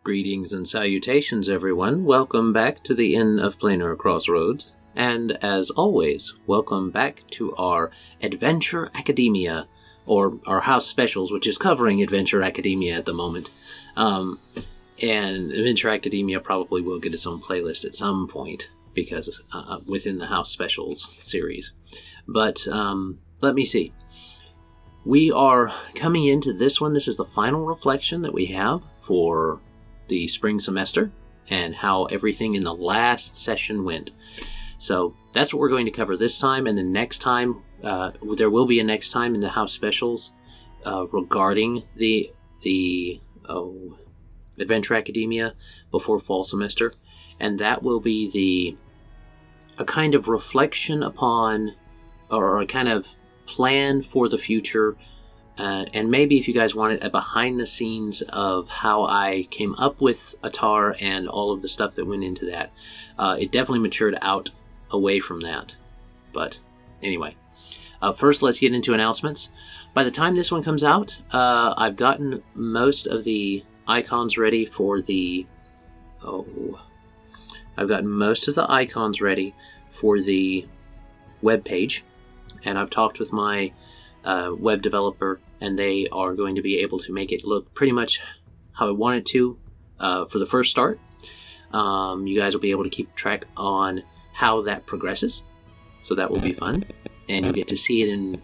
Greetings and salutations, everyone. Welcome back to the Inn of Planar Crossroads. And as always, welcome back to our Adventure Academia, or our house specials, which is covering Adventure Academia at the moment. And Adventure Academia probably will get its own playlist at some point, because within the house specials series. But let me see. We are coming into this one. This is the final reflection that we have for the spring semester and how everything in the last session went. So that's what we're going to cover this time, and then next time, there will be a next time in the house specials regarding the Adventure Academia before fall semester, and that will be a kind of reflection upon, or a kind of plan for the future, and maybe if you guys wanted a behind the scenes of how I came up with Atar and all of the stuff that went into that. It definitely matured out away from that. But anyway, first let's get into announcements. By the time this one comes out, I've gotten most of the icons ready for the... I've gotten most of the icons ready for the web page, and I've talked with my web developer, and they are going to be able to make it look pretty much how I want it to for the first start. You guys will be able to keep track on how that progresses, so that will be fun, and you'll get to see it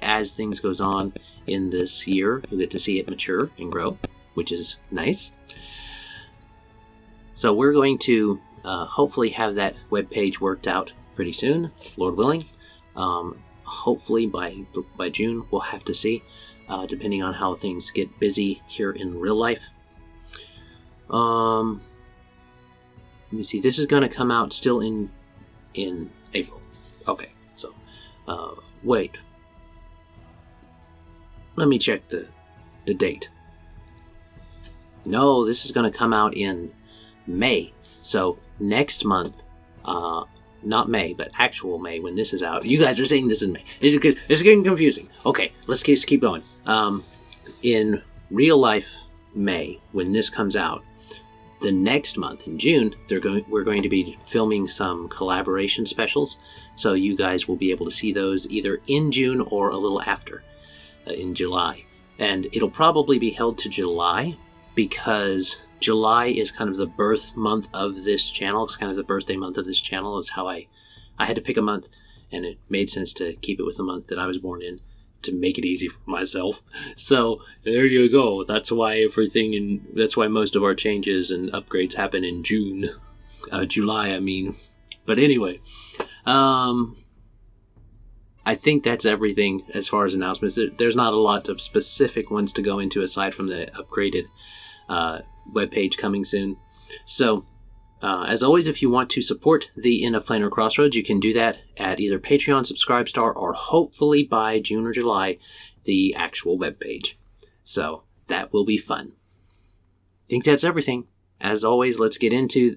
as things goes on in this year. You'll get to see it mature and grow, which is nice. So we're going to hopefully have that web page worked out pretty soon, Lord willing. Hopefully by June, we'll have to see, depending on how things get busy here in real life. Let me see. This is going to come out still in April. Okay, so wait. Let me check the date. No, this is going to come out in May. So next month. Not May, but actual May when this is out. You guys are saying this is May. It's getting confusing. Okay, let's keep going. In real life May, when this comes out, the next month in June, we're going to be filming some collaboration specials. So you guys will be able to see those either in June or a little after, in July. And it'll probably be held to July because July is kind of the birth month of this channel. It's kind of the birthday month of this channel. It's how I had to pick a month, and it made sense to keep it with the month that I was born in to make it easy for myself. So there you go. That's why that's why most of our changes and upgrades happen in June. July, I mean. But anyway, I think that's everything as far as announcements. There's not a lot of specific ones to go into aside from the upgraded webpage coming soon. So, as always, if you want to support the Inn of Planar Crossroads, you can do that at either Patreon, Subscribestar, or hopefully by June or July, the actual webpage. So, that will be fun. I think that's everything. As always, let's get into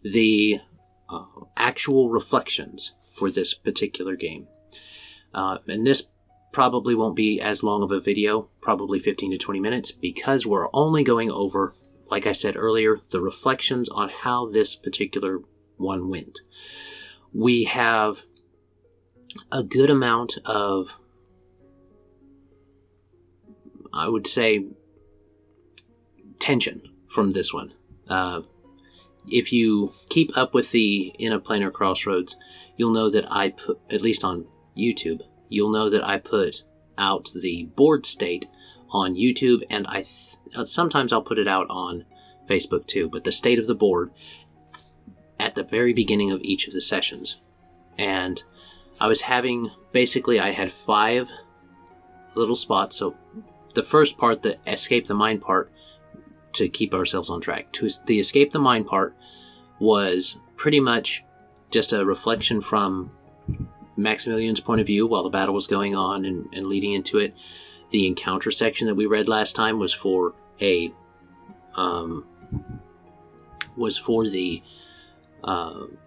the actual reflections for this particular game. And this probably won't be as long of a video, probably 15 to 20 minutes, because we're only going over, like I said earlier, the reflections on how this particular one went. We have a good amount of, I would say, tension from this one. If you keep up with the Inn of Planar Crossroads, you'll know that I put, at least on YouTube, you'll know that I put out the board state on YouTube, and sometimes I'll put it out on Facebook too, but the state of the board at the very beginning of each of the sessions. And I had 5 little spots. So the first part, the escape the mind part, to keep ourselves on track. The escape the mind part was pretty much just a reflection from Maximilian's point of view while the battle was going on and leading into it. The encounter section that we read last time was for the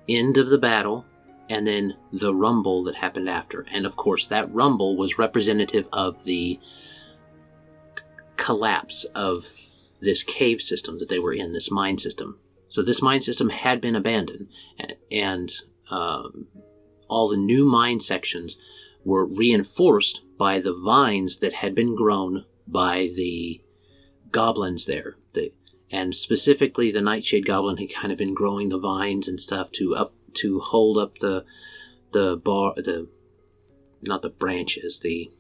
end of the battle, and then the rumble that happened after. And of course, that rumble was representative of the collapse of this cave system that they were in, this mine system. So this mine system had been abandoned, and all the new mine sections were reinforced by the vines that had been grown by the goblins there. And specifically, the Nightshade Goblin had kind of been growing the vines and stuff to hold up the not the branches, the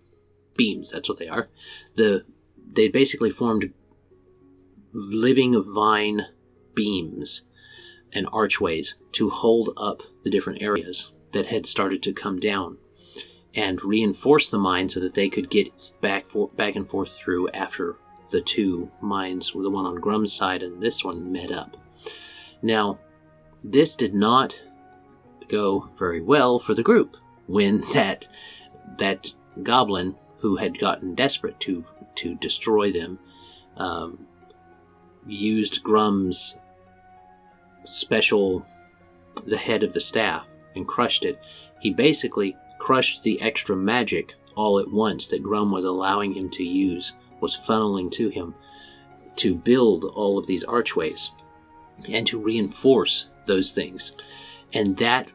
beams. That's what they are. They basically formed living vine beams and archways to hold up the different areas that had started to come down, and reinforce the mine so that they could get back and forth through after the two mines, the one on Grum's side and this one, met up. Now, this did not go very well for the group when that goblin who had gotten desperate to destroy them used Grum's the head of the staff, and crushed it. He basically crushed the extra magic all at once that Grum was allowing him to use, was funneling to him to build all of these archways and to reinforce those things. And that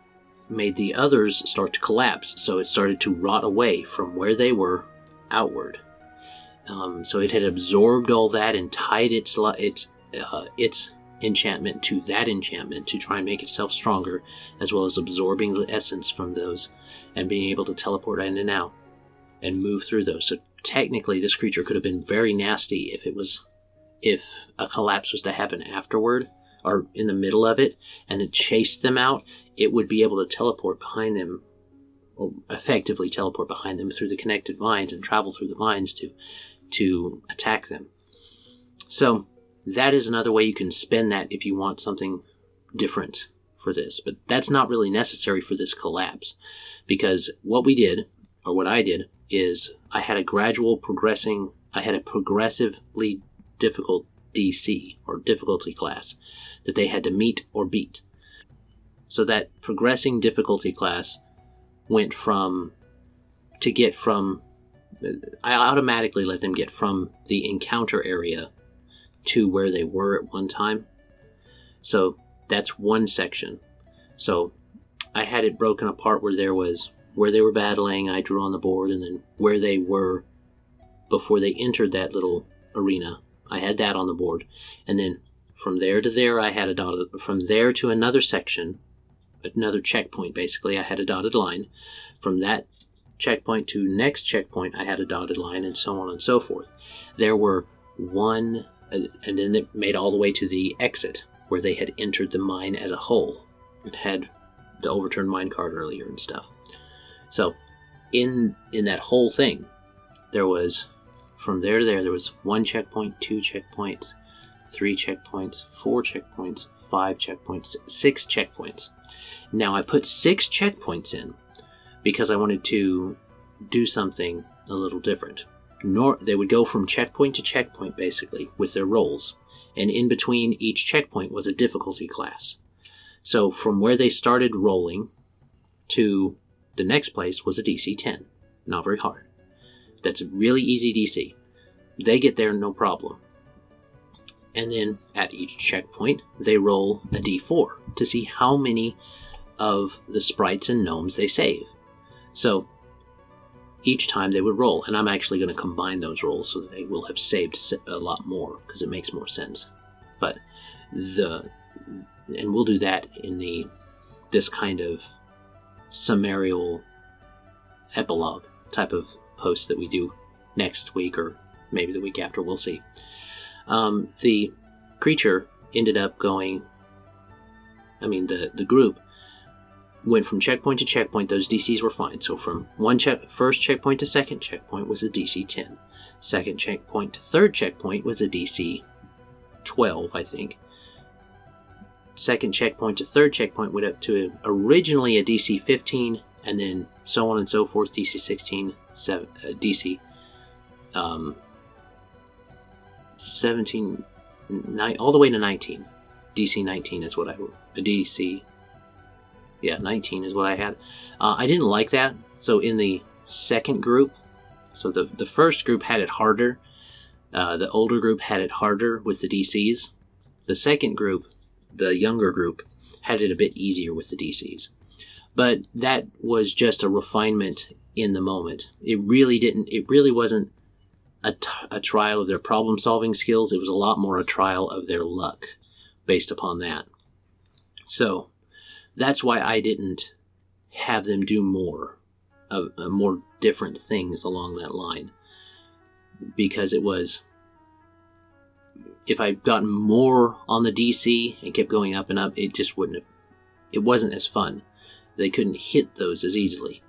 made the others start to collapse, so it started to rot away from where they were outward. So it had absorbed all that and tied its enchantment to that enchantment to try and make itself stronger, as well as absorbing the essence from those and being able to teleport in and out and move through those. So technically, this creature could have been very nasty if a collapse was to happen afterward or in the middle of it, and it chased them out. It would be able to teleport behind them, or effectively teleport behind them through the connected vines and travel through the vines to attack them. So that is another way you can spin that if you want something different for this. But that's not really necessary for this collapse, because what I did is I had a progressively difficult DC, or difficulty class, that they had to meet or beat. So that progressing difficulty class went I automatically let them get from the encounter area to where they were at one time. So that's one section. So I had it broken apart where they were battling, I drew on the board, and then where they were before they entered that little arena, I had that on the board. And then from there to there, I had a dotted, from there to another section, another checkpoint basically, I had a dotted line. From that checkpoint to next checkpoint, I had a dotted line, and so on and so forth. There were and then it made all the way to the exit, where they had entered the mine as a whole. It had the overturned mine card earlier and stuff. So, in that whole thing, there was, from there to there was 1 checkpoint, 2 checkpoints, 3 checkpoints, 4 checkpoints, 5 checkpoints, 6 checkpoints. Now, I put 6 checkpoints in because I wanted to do something a little different. They would go from checkpoint to checkpoint, basically, with their rolls. And in between each checkpoint was a difficulty class. So from where they started rolling to the next place was a DC 10. Not very hard. That's a really easy DC. They get there no problem. And then at each checkpoint, they roll a D4 to see how many of the sprites and gnomes they save. So each time they would roll, and I'm actually going to combine those rolls so that they will have saved a lot more, because it makes more sense. But and we'll do that in this kind of summarial epilogue type of post that we do next week, or maybe the week after, we'll see. The creature ended up going, the group went from checkpoint to checkpoint. Those DCs were fine. So from first checkpoint to second checkpoint was a DC 10. Second checkpoint to third checkpoint was a DC 12, I think. Second checkpoint to third checkpoint went up to originally a DC 15, and then so on and so forth, DC 16, DC 17, 9, all the way to 19. DC 19 is what I wrote. A DC... Yeah, 19 is what I had. I didn't like that. So in the second group, so the first group had it harder, The older group had it harder with the DCs. The second group, the younger group, had it a bit easier with the DCs. But that was just a refinement in the moment. It really wasn't a trial of their problem-solving skills. It was a lot more a trial of their luck based upon that. So that's why I didn't have them do more different things along that line. Because it was, if I'd gotten more on the DC and kept going up and up, it wasn't as fun. They couldn't hit those as easily.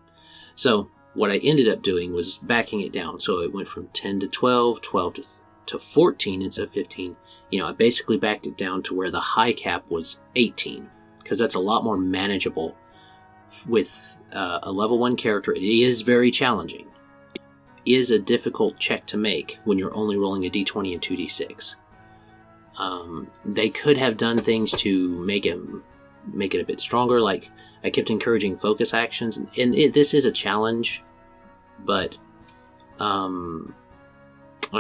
So what I ended up doing was backing it down. So it went from 10 to 12, 12 to 14 instead of 15. I basically backed it down to where the high cap was 18, because that's a lot more manageable with a level 1 character. It is very challenging. It is a difficult check to make when you're only rolling a d20 and 2d6. They could have done things to make it a bit stronger, like I kept encouraging focus actions, and this is a challenge, but I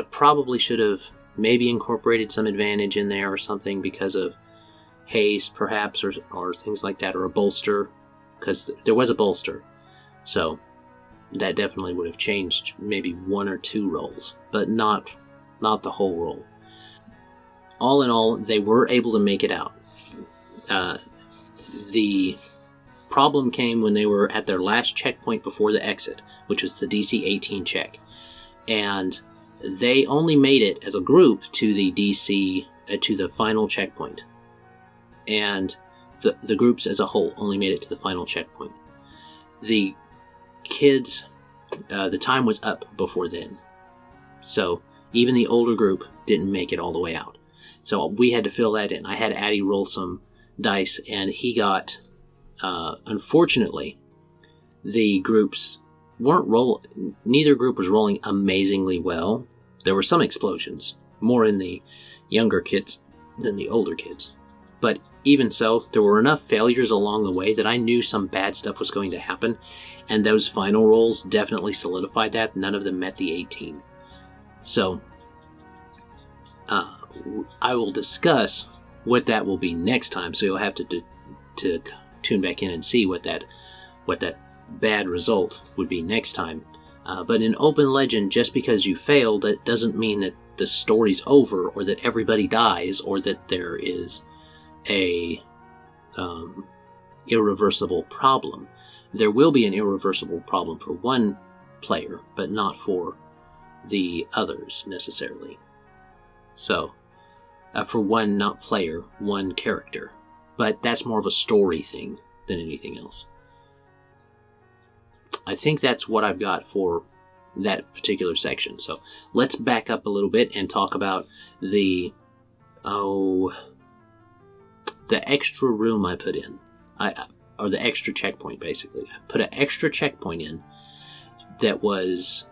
probably should have maybe incorporated some advantage in there or something because of haste, perhaps, or things like that, or a bolster, because there was a bolster, so that definitely would have changed maybe 1 or 2 rolls, but not the whole roll. All in all, they were able to make it out. The problem came when they were at their last checkpoint before the exit, which was the DC 18 check. And they only made it as a group to the DC, to the final checkpoint. And the groups as a whole only made it to the final checkpoint. The kids, the time was up before then. So even the older group didn't make it all the way out. So we had to fill that in. I had Addie roll some dice, and he got, unfortunately, the groups neither group was rolling amazingly well. There were some explosions, more in the younger kids than the older kids. But even so, there were enough failures along the way that I knew some bad stuff was going to happen, and those final rolls definitely solidified that. None of them met the 18. So, I will discuss what that will be next time, so you'll have to tune back in and see what that bad result would be next time. But in Open Legend, just because you failed, that doesn't mean that the story's over, or that everybody dies, or that there is a irreversible problem. There will be an irreversible problem for one player, but not for the others necessarily. So, for one, not player, one character. But that's more of a story thing than anything else. I think that's what I've got for that particular section. So let's back up a little bit and talk about the extra room I put in. Or the extra checkpoint, basically. I put an extra checkpoint in that was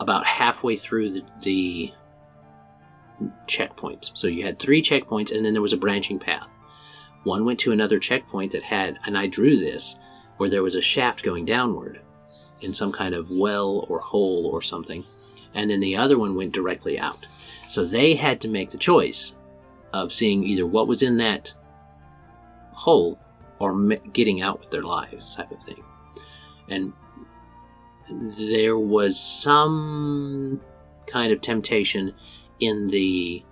about halfway through the checkpoints. So you had 3 checkpoints, and then there was a branching path. One went to another checkpoint that had, and I drew this, where there was a shaft going downward in some kind of well or hole or something, and then the other one went directly out. So they had to make the choice of seeing either what was in that hole or getting out with their lives, type of thing. And there was some kind of temptation in the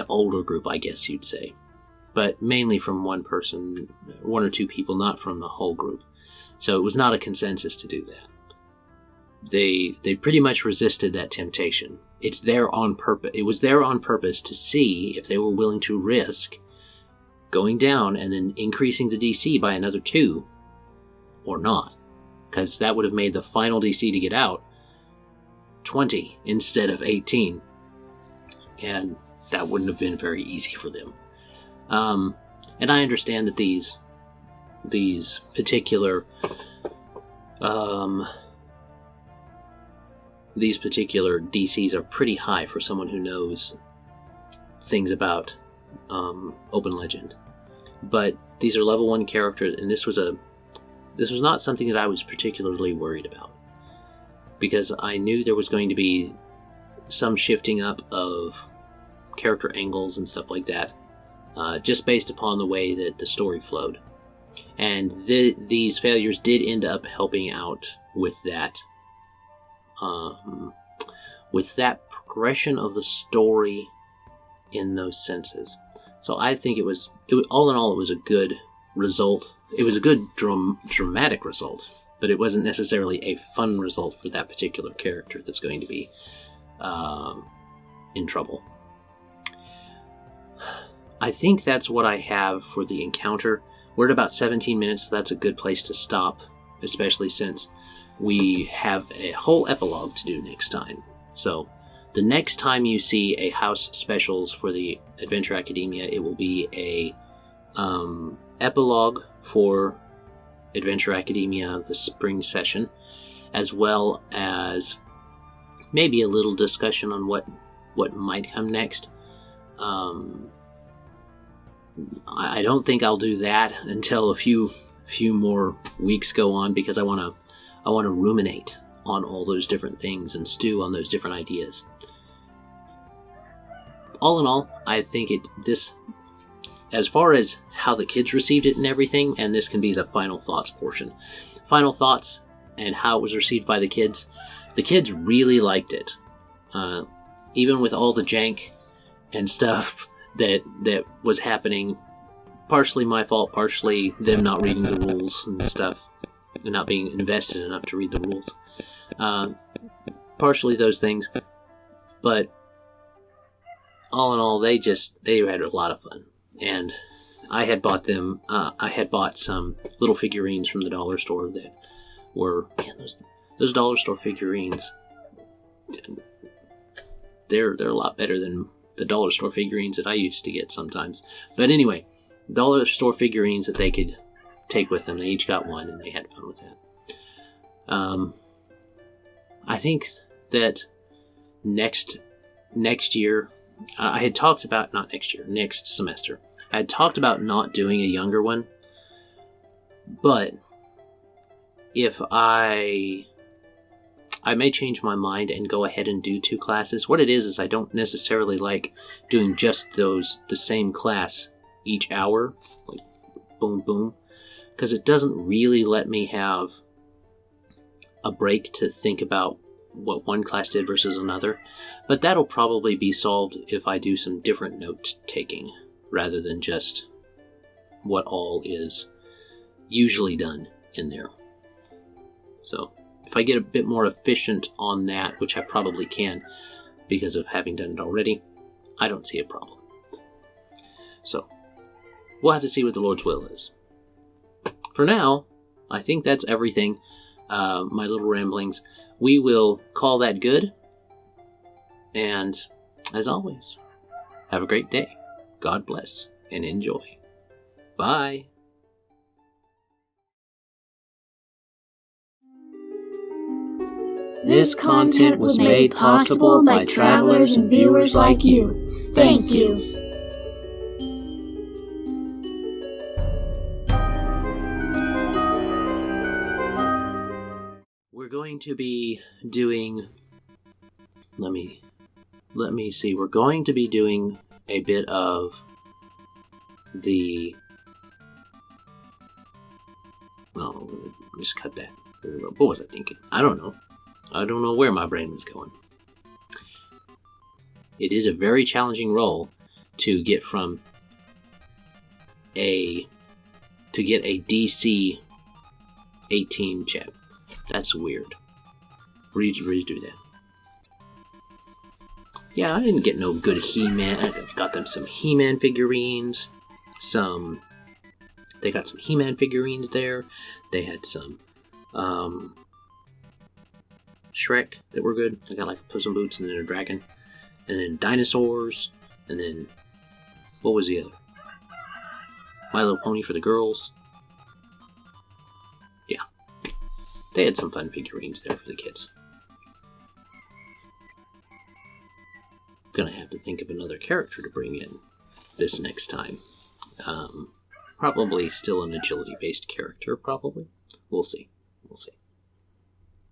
older group, I guess you'd say, but mainly from one person, 1 or 2 people, not from the whole group. So it was not a consensus to do that. They pretty much resisted that temptation. It's there on purpose. It was there on purpose to see if they were willing to risk going down and then increasing the DC by another 2 or not, because that would have made the final DC to get out 20 instead of 18, and that wouldn't have been very easy for them. And I understand that these particular DCs are pretty high for someone who knows things about Open Legend. But these are level 1 characters, and this was not something that I was particularly worried about, because I knew there was going to be some shifting up of character angles and stuff like that, just based upon the way that the story flowed. And these failures did end up helping out with that. With that progression of the story in those senses. So I think it was all in all, it was a good result. It was a good dramatic result, but it wasn't necessarily a fun result for that particular character that's going to be in trouble. I think that's what I have for the encounter. We're at about 17 minutes, so that's a good place to stop, especially since we have a whole epilogue to do next time. So the next time you see a house specials for the Adventure Academia, it will be a epilogue for Adventure Academia, the spring session, as well as maybe a little discussion on what might come next. I don't think I'll do that until a few more weeks go on, because I want to ruminate on all those different things and stew on those different ideas. All in all, I think this, as far as how the kids received it and everything, and this can be the final thoughts portion. Final thoughts and how it was received by the kids. The kids really liked it. Even with all the jank and stuff that was happening, partially my fault, partially them not reading the rules and stuff, and not being invested enough to read the rules. Partially those things, but all in all, they had a lot of fun. And I had bought some little figurines from the dollar store that were, man, those dollar store figurines, they're a lot better than the dollar store figurines that I used to get sometimes. But anyway, dollar store figurines that they could take with them. They each got one, and they had fun with that. I think that next year, I had talked about, not next year, next semester, I had talked about not doing a younger one, but if I may change my mind and go ahead and do 2 classes. What it is I don't necessarily like doing just the same class each hour, like boom, boom, because it doesn't really let me have a break to think about what one class did versus another. But that'll probably be solved if I do some different note taking rather than just what all is usually done in there. So if I get a bit more efficient on that, which I probably can because of having done it already, I don't see a problem. So we'll have to see what the Lord's will is. For now, I think that's everything. My little ramblings. We will call that good. And as always, have a great day. God bless and enjoy. Bye. This content was made possible by travelers and viewers like you. Thank you. We're going to be doing... Let me see. We're going to be doing a bit of the... Well, just cut that. What was I thinking? I don't know. I don't know where my brain was going. It is a very challenging role to get from a DC 18 check. That's weird. Redo that. Yeah, I didn't get no good He-Man. I got them some He-Man figurines. They got some He-Man figurines there. They had some Shrek that were good. I got like Puss in Boots and then a dragon. And then dinosaurs. And then, what was the other? My Little Pony for the girls. Yeah. They had some fun figurines there for the kids. Gonna have to think of another character to bring in this next time. Probably still an agility-based character, probably. We'll see.